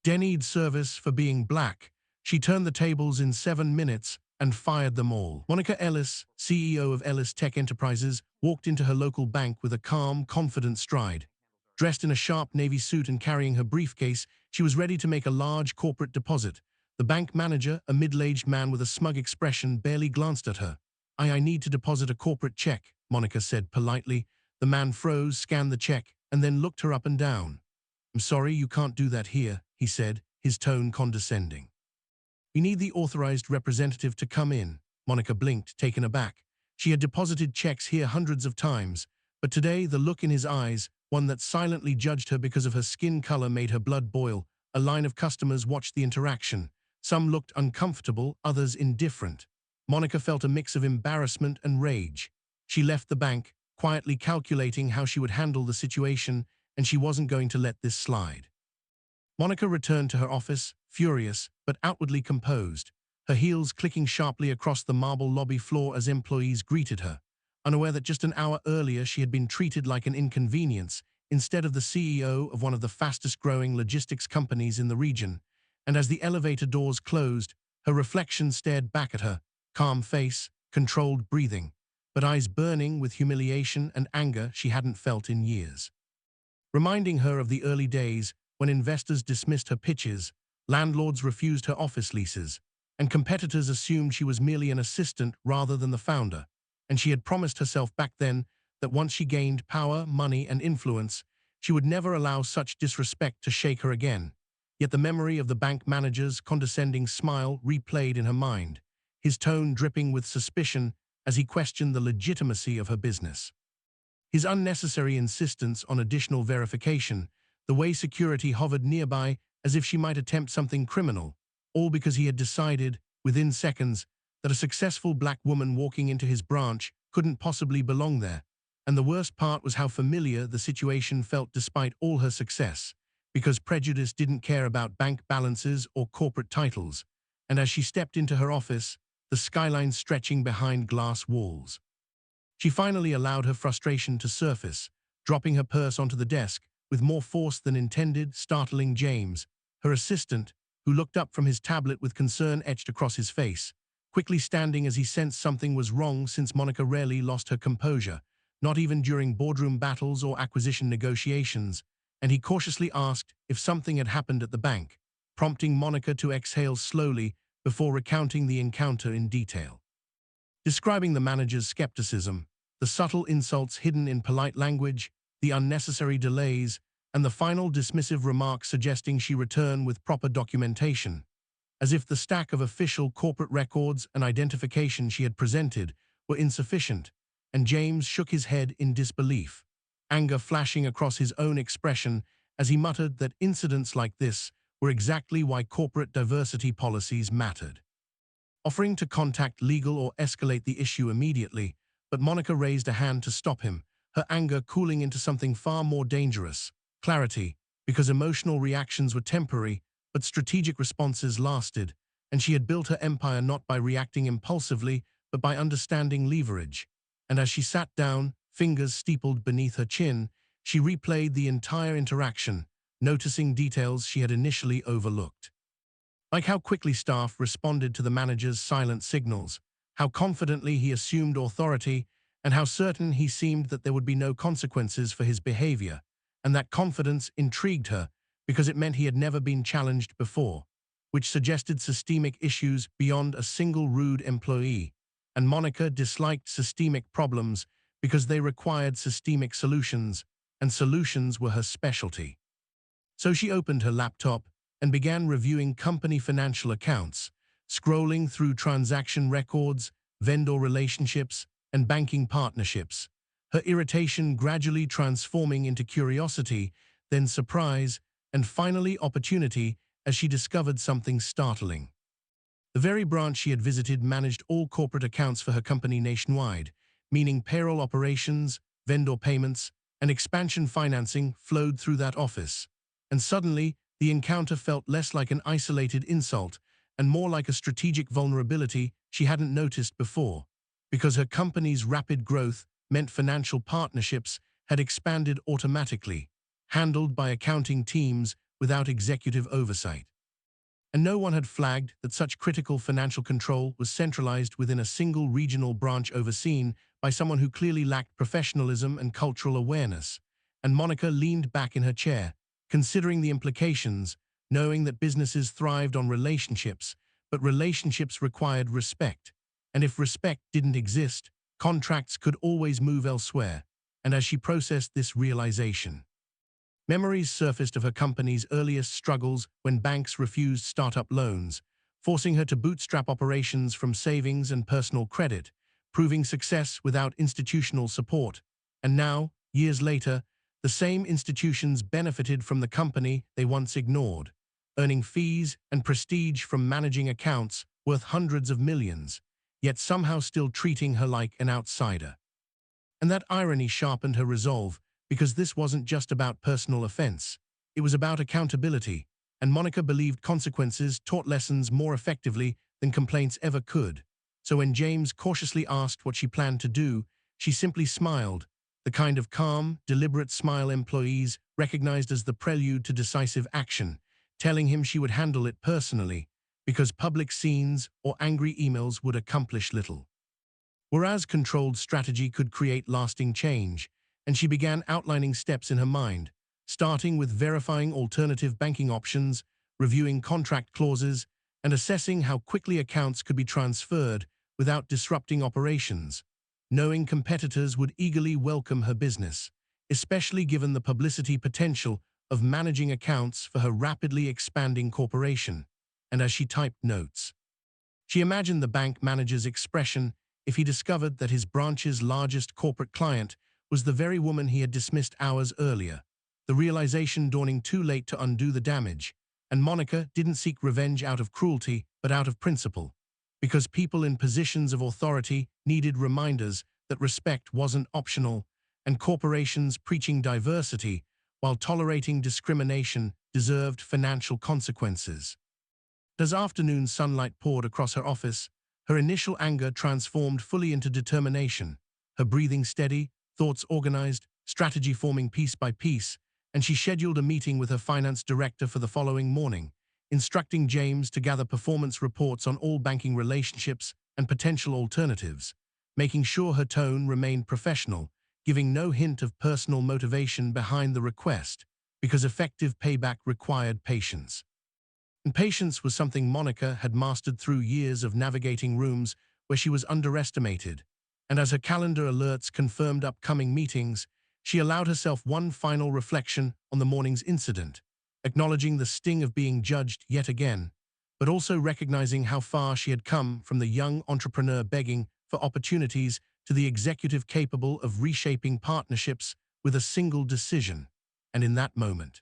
Denied service for being black. She turned the tables in 7 minutes and fired them all. Monica Ellis, CEO of Ellis Tech Enterprises, walked into her local bank with a calm, confident stride. Dressed in a sharp navy suit and carrying her briefcase, she was ready to make a large corporate deposit. The bank manager, a middle-aged man with a smug expression, barely glanced at her. I need to deposit a corporate check," Monica said politely. The man froze, scanned the check, and then looked her up and down. "I'm sorry, you can't do that here," he said, his tone condescending. "We need the authorized representative to come in." Monica blinked, taken aback. She had deposited checks here hundreds of times, but today the look in his eyes, one that silently judged her because of her skin color, made her blood boil. A line of customers watched the interaction. Some looked uncomfortable, others indifferent. Monica felt a mix of embarrassment and rage. She left the bank, quietly calculating how she would handle the situation, and she wasn't going to let this slide. Monica returned to her office, furious, but outwardly composed, her heels clicking sharply across the marble lobby floor as employees greeted her, unaware that just an hour earlier she had been treated like an inconvenience instead of the CEO of one of the fastest-growing logistics companies in the region. And as the elevator doors closed, her reflection stared back at her, calm face, controlled breathing, but eyes burning with humiliation and anger she hadn't felt in years. Reminding her of the early days when investors dismissed her pitches, landlords refused her office leases, and competitors assumed she was merely an assistant rather than the founder. And she had promised herself back then that once she gained power, money, and influence, she would never allow such disrespect to shake her again. Yet the memory of the bank manager's condescending smile replayed in her mind, his tone dripping with suspicion as he questioned the legitimacy of her business. His unnecessary insistence on additional verification, the way security hovered nearby as if she might attempt something criminal, all because he had decided, within seconds, that a successful black woman walking into his branch couldn't possibly belong there. And the worst part was how familiar the situation felt despite all her success, because prejudice didn't care about bank balances or corporate titles. And as she stepped into her office, the skyline stretching behind glass walls, she finally allowed her frustration to surface, dropping her purse onto the desk with more force than intended, startling James, her assistant, who looked up from his tablet with concern etched across his face, quickly standing as he sensed something was wrong since Monica rarely lost her composure, not even during boardroom battles or acquisition negotiations, and he cautiously asked if something had happened at the bank, prompting Monica to exhale slowly before recounting the encounter in detail. Describing the manager's skepticism, the subtle insults hidden in polite language, the unnecessary delays, and the final dismissive remark suggesting she return with proper documentation, as if the stack of official corporate records and identification she had presented were insufficient, and James shook his head in disbelief, anger flashing across his own expression as he muttered that incidents like this were exactly why corporate diversity policies mattered. Offering to contact legal or escalate the issue immediately, but Monica raised a hand to stop him, her anger cooling into something far more dangerous, clarity, because emotional reactions were temporary, but strategic responses lasted, and she had built her empire not by reacting impulsively, but by understanding leverage. And as she sat down, fingers steepled beneath her chin, she replayed the entire interaction, noticing details she had initially overlooked. Like how quickly staff responded to the manager's silent signals, how confidently he assumed authority, and how certain he seemed that there would be no consequences for his behavior. And that confidence intrigued her because it meant he had never been challenged before, which suggested systemic issues beyond a single rude employee. And Monica disliked systemic problems because they required systemic solutions, and solutions were her specialty. So she opened her laptop and began reviewing company financial accounts, scrolling through transaction records, vendor relationships, and banking partnerships, her irritation gradually transforming into curiosity, then surprise, and finally opportunity as she discovered something startling. The very branch she had visited managed all corporate accounts for her company nationwide, meaning payroll operations, vendor payments, and expansion financing flowed through that office. And suddenly, the encounter felt less like an isolated insult and more like a strategic vulnerability she hadn't noticed before, because her company's rapid growth meant financial partnerships had expanded automatically, handled by accounting teams without executive oversight. And no one had flagged that such critical financial control was centralized within a single regional branch overseen by someone who clearly lacked professionalism and cultural awareness. And Monica leaned back in her chair, considering the implications, knowing that businesses thrived on relationships, but relationships required respect. And if respect didn't exist, contracts could always move elsewhere. And as she processed this realization, memories surfaced of her company's earliest struggles when banks refused startup loans, forcing her to bootstrap operations from savings and personal credit, proving success without institutional support. And now, years later, the same institutions benefited from the company they once ignored, earning fees and prestige from managing accounts worth hundreds of millions, yet somehow still treating her like an outsider. And that irony sharpened her resolve, because this wasn't just about personal offense. It was about accountability, and Monica believed consequences taught lessons more effectively than complaints ever could. So when James cautiously asked what she planned to do, she simply smiled, the kind of calm, deliberate smile employees recognized as the prelude to decisive action, telling him she would handle it personally, because public scenes or angry emails would accomplish little. Whereas controlled strategy could create lasting change, and she began outlining steps in her mind, starting with verifying alternative banking options, reviewing contract clauses, and assessing how quickly accounts could be transferred without disrupting operations, knowing competitors would eagerly welcome her business, especially given the publicity potential of managing accounts for her rapidly expanding corporation. And as she typed notes, she imagined the bank manager's expression if he discovered that his branch's largest corporate client was the very woman he had dismissed hours earlier, the realization dawning too late to undo the damage. And Monica didn't seek revenge out of cruelty, but out of principle, because people in positions of authority needed reminders that respect wasn't optional, and corporations preaching diversity while tolerating discrimination deserved financial consequences. As afternoon sunlight poured across her office, her initial anger transformed fully into determination, her breathing steady, thoughts organized, strategy forming piece by piece, and she scheduled a meeting with her finance director for the following morning, instructing James to gather performance reports on all banking relationships and potential alternatives, making sure her tone remained professional, giving no hint of personal motivation behind the request, because effective payback required patience. And patience was something Monica had mastered through years of navigating rooms where she was underestimated. And as her calendar alerts confirmed upcoming meetings, she allowed herself one final reflection on the morning's incident, acknowledging the sting of being judged yet again, but also recognizing how far she had come from the young entrepreneur begging for opportunities to the executive capable of reshaping partnerships with a single decision. And in that moment,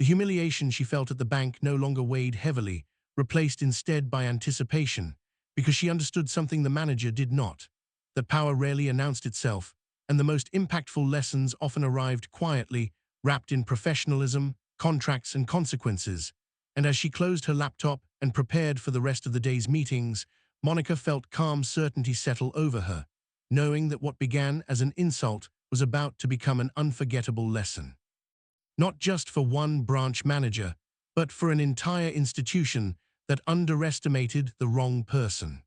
the humiliation she felt at the bank no longer weighed heavily, replaced instead by anticipation, because she understood something the manager did not, that power rarely announced itself, and the most impactful lessons often arrived quietly, wrapped in professionalism, contracts, and consequences. And as she closed her laptop and prepared for the rest of the day's meetings, Monica felt calm certainty settle over her, knowing that what began as an insult was about to become an unforgettable lesson. Not just for one branch manager, but for an entire institution that underestimated the wrong person.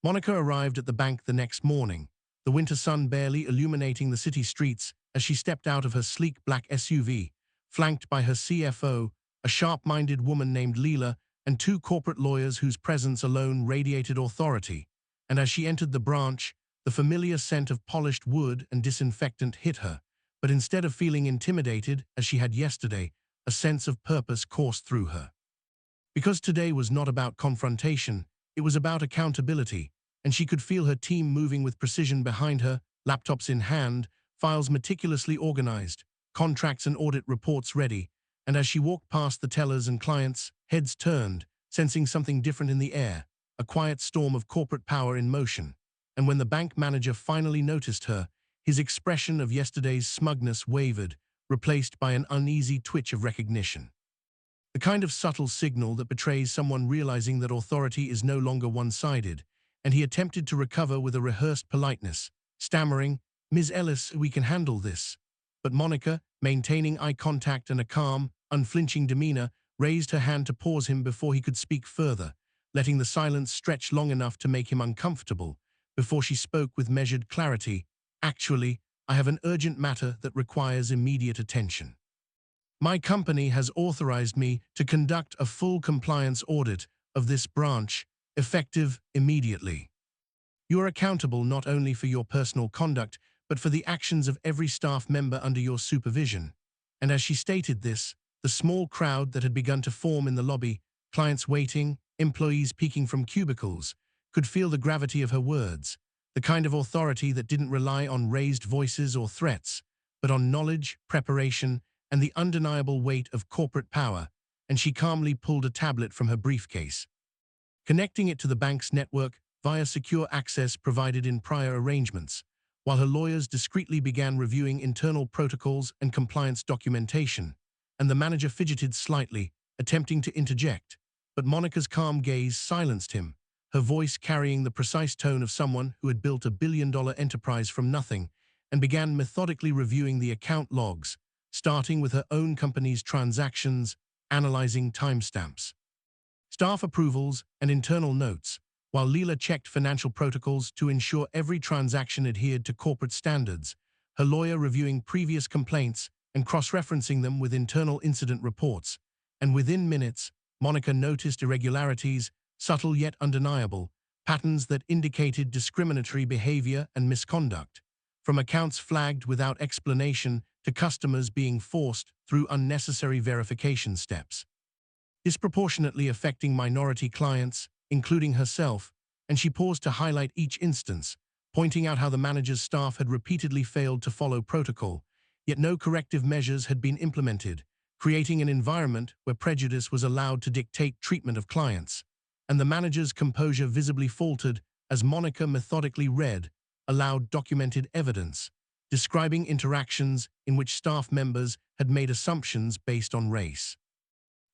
Monica arrived at the bank the next morning, the winter sun barely illuminating the city streets as she stepped out of her sleek black SUV, flanked by her CFO, a sharp-minded woman named Leela, and two corporate lawyers whose presence alone radiated authority. And as she entered the branch, the familiar scent of polished wood and disinfectant hit her. But instead of feeling intimidated, as she had yesterday, a sense of purpose coursed through her. Because today was not about confrontation, it was about accountability, and she could feel her team moving with precision behind her, laptops in hand, files meticulously organized, contracts and audit reports ready. And as she walked past the tellers and clients, heads turned, sensing something different in the air, a quiet storm of corporate power in motion. And when the bank manager finally noticed her, his expression of yesterday's smugness wavered, replaced by an uneasy twitch of recognition. The kind of subtle signal that betrays someone realizing that authority is no longer one-sided, and he attempted to recover with a rehearsed politeness, stammering, "Ms. Ellis, we can handle this." But Monica, maintaining eye contact and a calm, unflinching demeanor, raised her hand to pause him before he could speak further, letting the silence stretch long enough to make him uncomfortable, before she spoke with measured clarity. "Actually, I have an urgent matter that requires immediate attention. My company has authorized me to conduct a full compliance audit of this branch, effective immediately. You are accountable not only for your personal conduct, but for the actions of every staff member under your supervision." And as she stated this, the small crowd that had begun to form in the lobby, clients waiting, employees peeking from cubicles, could feel the gravity of her words, the kind of authority that didn't rely on raised voices or threats, but on knowledge, preparation, and the undeniable weight of corporate power, and she calmly pulled a tablet from her briefcase. Connecting it to the bank's network via secure access provided in prior arrangements, while her lawyers discreetly began reviewing internal protocols and compliance documentation, and the manager fidgeted slightly, attempting to interject, but Monica's calm gaze silenced him, her voice carrying the precise tone of someone who had built a billion-dollar enterprise from nothing, and began methodically reviewing the account logs, starting with her own company's transactions, analyzing timestamps, staff approvals, and internal notes, while Leela checked financial protocols to ensure every transaction adhered to corporate standards, her lawyer reviewing previous complaints and cross-referencing them with internal incident reports. And within minutes, Monica noticed irregularities, subtle yet undeniable, patterns that indicated discriminatory behavior and misconduct, from accounts flagged without explanation to customers being forced through unnecessary verification steps, disproportionately affecting minority clients, including herself, and she paused to highlight each instance, pointing out how the manager's staff had repeatedly failed to follow protocol, yet no corrective measures had been implemented, creating an environment where prejudice was allowed to dictate treatment of clients. And the manager's composure visibly faltered as Monica methodically read aloud documented evidence, describing interactions in which staff members had made assumptions based on race,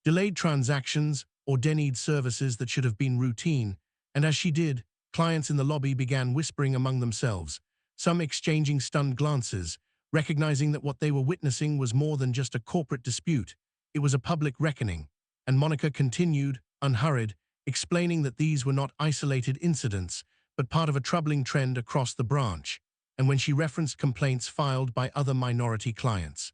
delayed transactions, or denied services that should have been routine, and as she did, clients in the lobby began whispering among themselves, some exchanging stunned glances, recognizing that what they were witnessing was more than just a corporate dispute, it was a public reckoning. And Monica continued, unhurried, explaining that these were not isolated incidents, but part of a troubling trend across the branch, and when she referenced complaints filed by other minority clients,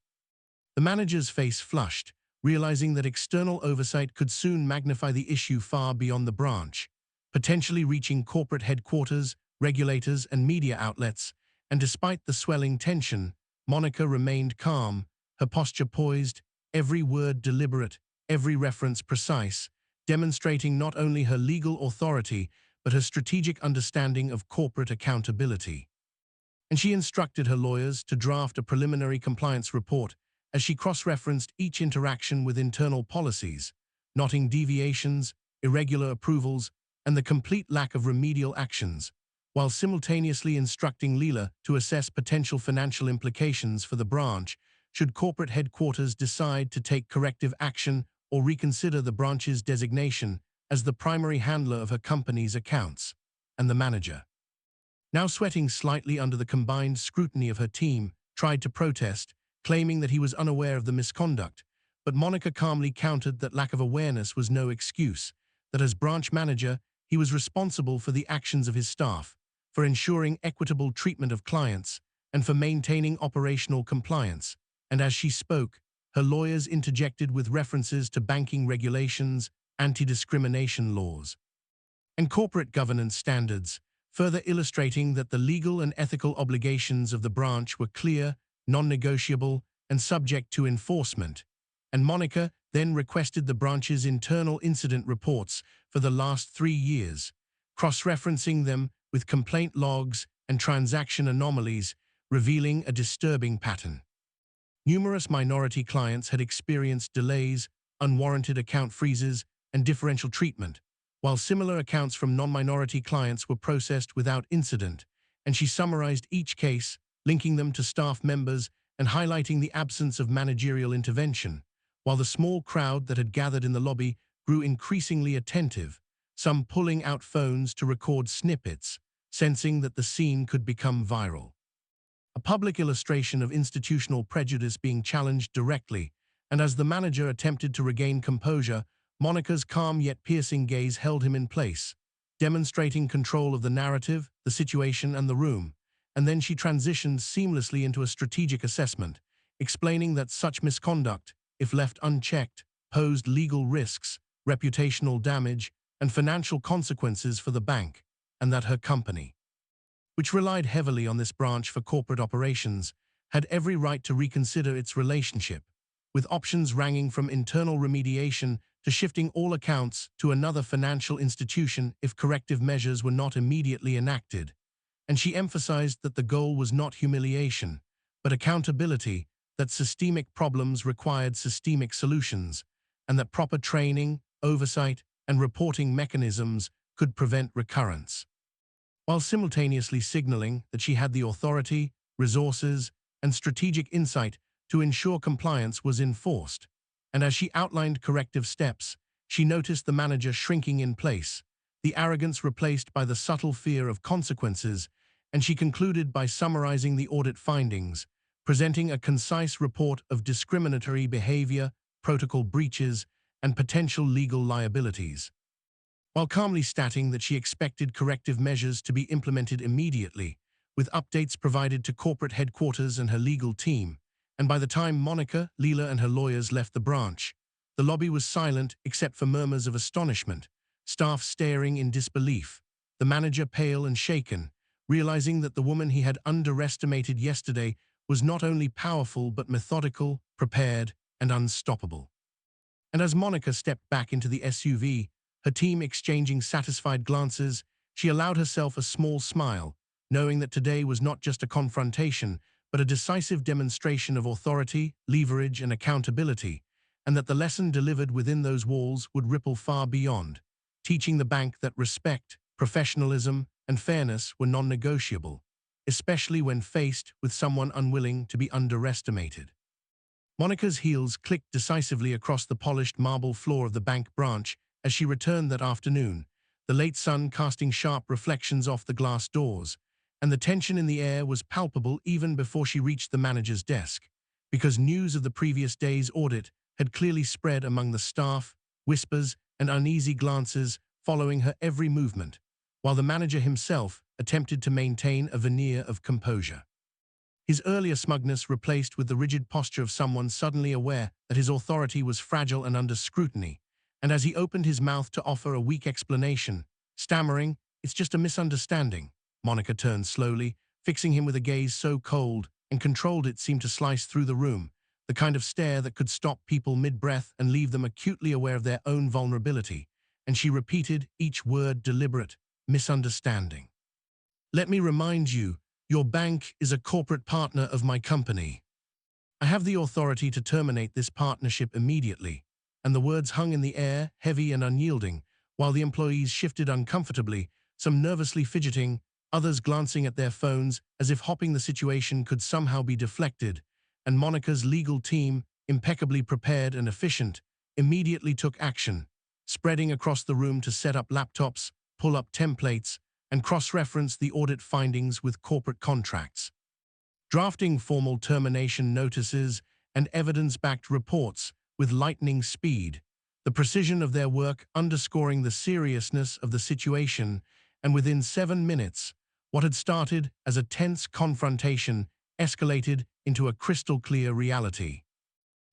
the manager's face flushed, realizing that external oversight could soon magnify the issue far beyond the branch, potentially reaching corporate headquarters, regulators, and media outlets. And despite the swelling tension, Monica remained calm, her posture poised, every word deliberate, every reference precise, demonstrating not only her legal authority, but her strategic understanding of corporate accountability. And she instructed her lawyers to draft a preliminary compliance report as she cross-referenced each interaction with internal policies, noting deviations, irregular approvals, and the complete lack of remedial actions, while simultaneously instructing Leela to assess potential financial implications for the branch should corporate headquarters decide to take corrective action or reconsider the branch's designation as the primary handler of her company's accounts. And the manager, now sweating slightly under the combined scrutiny of her team, tried to protest, claiming that he was unaware of the misconduct, but Monica calmly countered that lack of awareness was no excuse, that as branch manager, he was responsible for the actions of his staff, for ensuring equitable treatment of clients, and for maintaining operational compliance. And as she spoke, her lawyers interjected with references to banking regulations, anti-discrimination laws, and corporate governance standards, further illustrating that the legal and ethical obligations of the branch were clear, non-negotiable, and subject to enforcement. And Monica then requested the branch's internal incident reports for the last 3 years, cross-referencing them with complaint logs and transaction anomalies, revealing a disturbing pattern. Numerous minority clients had experienced delays, unwarranted account freezes, and differential treatment, while similar accounts from non-minority clients were processed without incident, and she summarized each case, linking them to staff members and highlighting the absence of managerial intervention, while the small crowd that had gathered in the lobby grew increasingly attentive, some pulling out phones to record snippets, sensing that the scene could become viral. A public illustration of institutional prejudice being challenged directly, And as the manager attempted to regain composure, Monica's calm yet piercing gaze held him in place, demonstrating control of the narrative, the situation, and the room. And then she transitioned seamlessly into a strategic assessment, explaining that such misconduct, if left unchecked, posed legal risks, reputational damage, and financial consequences for the bank, and that her company, which relied heavily on this branch for corporate operations, had every right to reconsider its relationship, with options ranging from internal remediation to shifting all accounts to another financial institution if corrective measures were not immediately enacted. And she emphasized that the goal was not humiliation, but accountability, that systemic problems required systemic solutions, and that proper training, oversight, and reporting mechanisms could prevent recurrence, while simultaneously signaling that she had the authority, resources, and strategic insight to ensure compliance was enforced. And as she outlined corrective steps, she noticed the manager shrinking in place, the arrogance replaced by the subtle fear of consequences, and she concluded by summarizing the audit findings, presenting a concise report of discriminatory behavior, protocol breaches, and potential legal liabilities, while calmly stating that she expected corrective measures to be implemented immediately, with updates provided to corporate headquarters and her legal team. And by the time Monica, Leela, and her lawyers left the branch, the lobby was silent except for murmurs of astonishment, staff staring in disbelief, the manager pale and shaken, realizing that the woman he had underestimated yesterday was not only powerful but methodical, prepared, and unstoppable. And as Monica stepped back into the SUV, her team exchanging satisfied glances, she allowed herself a small smile, knowing that today was not just a confrontation, but a decisive demonstration of authority, leverage, and accountability, and that the lesson delivered within those walls would ripple far beyond, teaching the bank that respect, professionalism, and fairness were non-negotiable, especially when faced with someone unwilling to be underestimated. Monica's heels clicked decisively across the polished marble floor of the bank branch as she returned that afternoon, the late sun casting sharp reflections off the glass doors, and the tension in the air was palpable even before she reached the manager's desk, because news of the previous day's audit had clearly spread among the staff, whispers and uneasy glances following her every movement, while the manager himself attempted to maintain a veneer of composure, his earlier smugness replaced with the rigid posture of someone suddenly aware that his authority was fragile and under scrutiny. And as he opened his mouth to offer a weak explanation, stammering, "It's just a misunderstanding," Monica turned slowly, fixing him with a gaze so cold and controlled it seemed to slice through the room, the kind of stare that could stop people mid-breath and leave them acutely aware of their own vulnerability. And she repeated each word deliberate, "Misunderstanding. Let me remind you, your bank is a corporate partner of my company. I have the authority to terminate this partnership immediately." And the words hung in the air, heavy and unyielding, while the employees shifted uncomfortably, some nervously fidgeting, others glancing at their phones as if hoping the situation could somehow be deflected. And Monica's legal team, impeccably prepared and efficient, immediately took action, spreading across the room to set up laptops, pull up templates, and cross-reference the audit findings with corporate contracts, drafting formal termination notices and evidence-backed reports with lightning speed, the precision of their work underscoring the seriousness of the situation. And within 7 minutes, what had started as a tense confrontation escalated into a crystal-clear reality.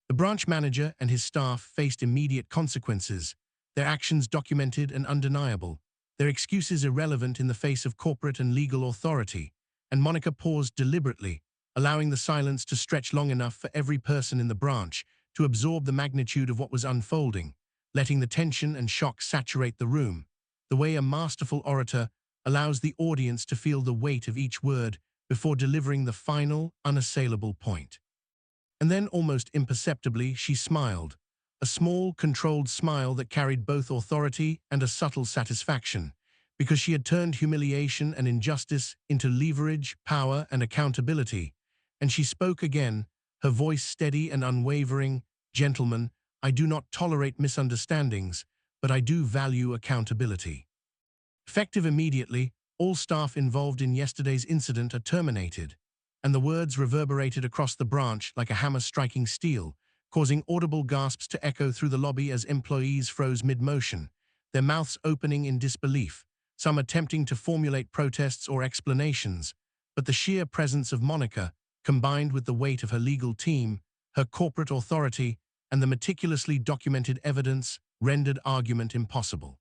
The branch manager and his staff faced immediate consequences, their actions documented and undeniable, their excuses irrelevant in the face of corporate and legal authority. And Monica paused deliberately, allowing the silence to stretch long enough for every person in the branch to absorb the magnitude of what was unfolding, letting the tension and shock saturate the room, the way a masterful orator allows the audience to feel the weight of each word before delivering the final, unassailable point. And then, almost imperceptibly, she smiled, a small, controlled smile that carried both authority and a subtle satisfaction, because she had turned humiliation and injustice into leverage, power, and accountability. And she spoke again, her voice steady and unwavering, "Gentlemen, I do not tolerate misunderstandings, but I do value accountability. Effective immediately, all staff involved in yesterday's incident are terminated." And the words reverberated across the branch like a hammer striking steel, causing audible gasps to echo through the lobby as employees froze mid-motion, their mouths opening in disbelief, some attempting to formulate protests or explanations. But the sheer presence of Monica, combined with the weight of her legal team, her corporate authority, and the meticulously documented evidence, rendered argument impossible.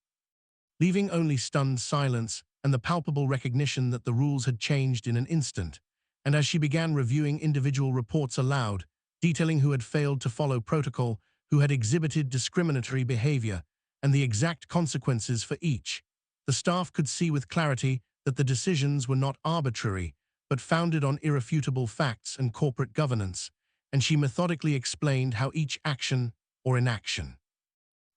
Leaving only stunned silence and the palpable recognition that the rules had changed in an instant, and as she began reviewing individual reports aloud, detailing who had failed to follow protocol, who had exhibited discriminatory behavior, and the exact consequences for each, the staff could see with clarity that the decisions were not arbitrary, but founded on irrefutable facts and corporate governance, and she methodically explained how each action or inaction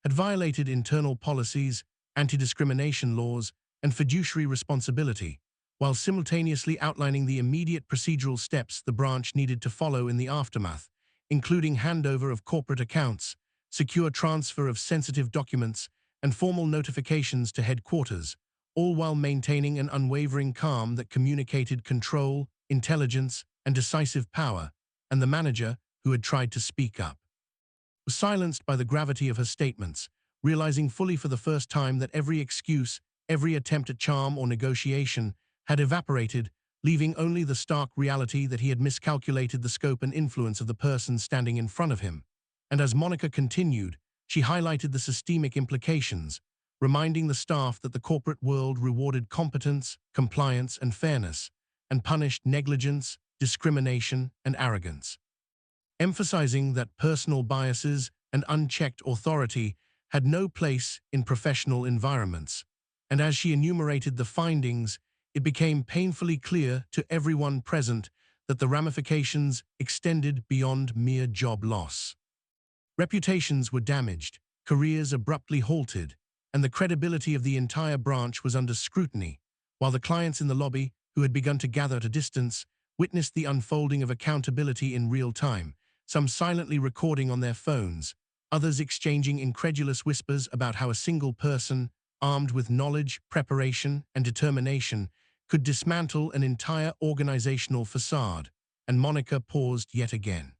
had violated internal policies, anti-discrimination laws, and fiduciary responsibility, while simultaneously outlining the immediate procedural steps the branch needed to follow in the aftermath, including handover of corporate accounts, secure transfer of sensitive documents, and formal notifications to headquarters, all while maintaining an unwavering calm that communicated control, intelligence, and decisive power, and the manager, who had tried to speak up, was silenced by the gravity of her statements, realizing fully for the first time that every excuse, every attempt at charm or negotiation had evaporated, leaving only the stark reality that he had miscalculated the scope and influence of the person standing in front of him. And as Monica continued, she highlighted the systemic implications, reminding the staff that the corporate world rewarded competence, compliance, and fairness, and punished negligence, discrimination, and arrogance, emphasizing that personal biases and unchecked authority had no place in professional environments. And as she enumerated the findings, it became painfully clear to everyone present that the ramifications extended beyond mere job loss. Reputations were damaged, careers abruptly halted, and the credibility of the entire branch was under scrutiny, while the clients in the lobby, who had begun to gather at a distance, witnessed the unfolding of accountability in real time, some silently recording on their phones, others exchanging incredulous whispers about how a single person, armed with knowledge, preparation, and determination, could dismantle an entire organizational facade. And Monica paused yet again,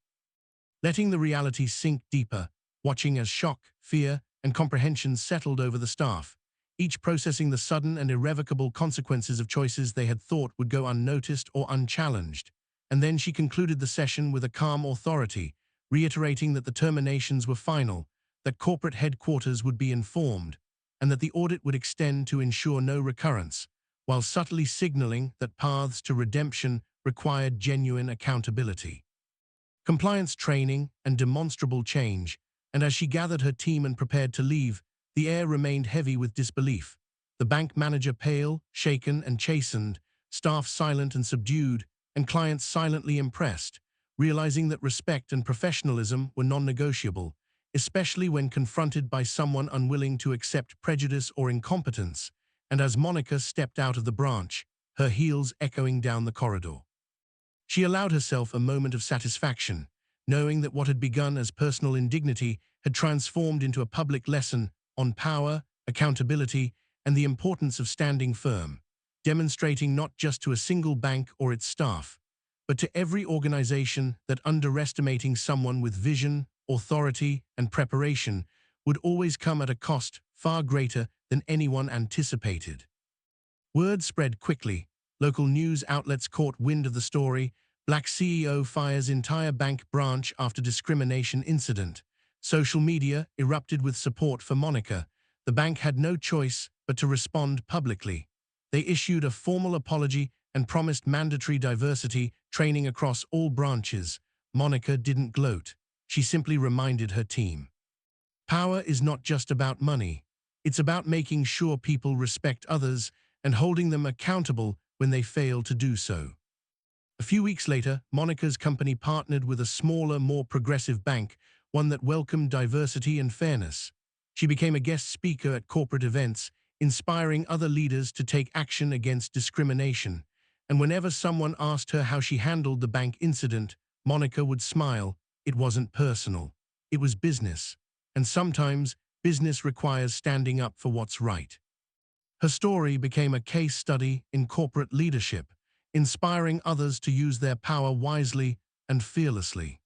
letting the reality sink deeper, watching as shock, fear, and comprehension settled over the staff, each processing the sudden and irrevocable consequences of choices they had thought would go unnoticed or unchallenged. And then she concluded the session with a calm authority, reiterating that the terminations were final, that corporate headquarters would be informed, and that the audit would extend to ensure no recurrence, while subtly signaling that paths to redemption required genuine accountability, compliance training, and demonstrable change. And as she gathered her team and prepared to leave, the air remained heavy with disbelief. The bank manager pale, shaken, and chastened, staff silent and subdued, and clients silently impressed, realizing that respect and professionalism were non-negotiable, especially when confronted by someone unwilling to accept prejudice or incompetence. And as Monica stepped out of the branch, her heels echoing down the corridor, she allowed herself a moment of satisfaction, knowing that what had begun as personal indignity had transformed into a public lesson on power, accountability, and the importance of standing firm, demonstrating not just to a single bank or its staff, but to every organization that underestimating someone with vision, authority, and preparation would always come at a cost far greater than anyone anticipated. Word spread quickly. Local news outlets caught wind of the story. Black CEO fires entire bank branch after discrimination incident. Social media erupted with support for Monica. The bank had no choice but to respond publicly. They issued a formal apology and promised mandatory diversity training across all branches. Monica didn't gloat. She simply reminded her team, power is not just about money. It's about making sure people respect others and holding them accountable when they fail to do so. A few weeks later, Monica's company partnered with a smaller, more progressive bank, one that welcomed diversity and fairness. She became a guest speaker at corporate events, inspiring other leaders to take action against discrimination. And whenever someone asked her how she handled the bank incident, Monica would smile. It wasn't personal. It was business. And sometimes, business requires standing up for what's right. Her story became a case study in corporate leadership, inspiring others to use their power wisely and fearlessly.